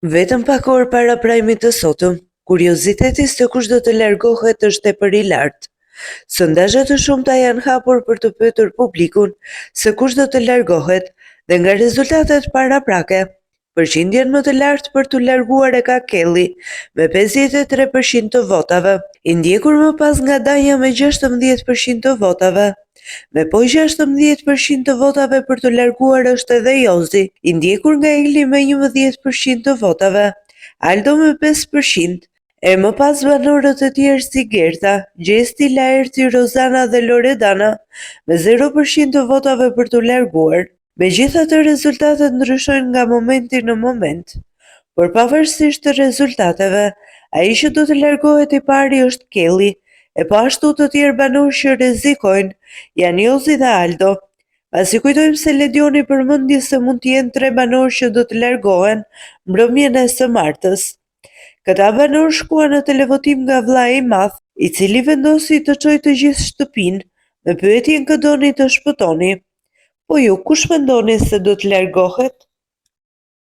Vetëm pak orë para prajmit të sotëm, kurioziteti se kush do të largohet është tepër i lartë. Sondazhe të shumta janë hapur për të pyetur publikun se kush do të largohet dhe nga rezultatet paraprake, përqindjen më të lartë për të larguar e ka Kelly me 53% të votave, i ndjekur më pas nga Danja me 16% të votave. Me po 16% të votave për të larguar është edhe Jozi, i ndjekur nga Ili me 11% të votave, Aldo me 5%, e më pas banorët e tjerë si Gerta, Gjesti, Laerti, Rozana dhe Loredana me 0% të votave për të larguar. Megjithatë, rezultatet ndryshojnë nga momenti në moment, por pavarësisht të rezultateve, ai që do të largohet i pari është Kelly, e po ashtu të tjerë banorë që rrezikojnë janë Jozi dhe Aldo. Pasi kujtojmë se Ledioni përmendi se mund të jenë 3 banorë që do të largohen mbrëmjen e së martës. Këta banorë shkuan në televotim nga vllai i madh, i cili vendosi të çojë të gjithë shtëpinë me pyetjen kë doni të shpëtoni. Po ju kush mendoni se do të largohet?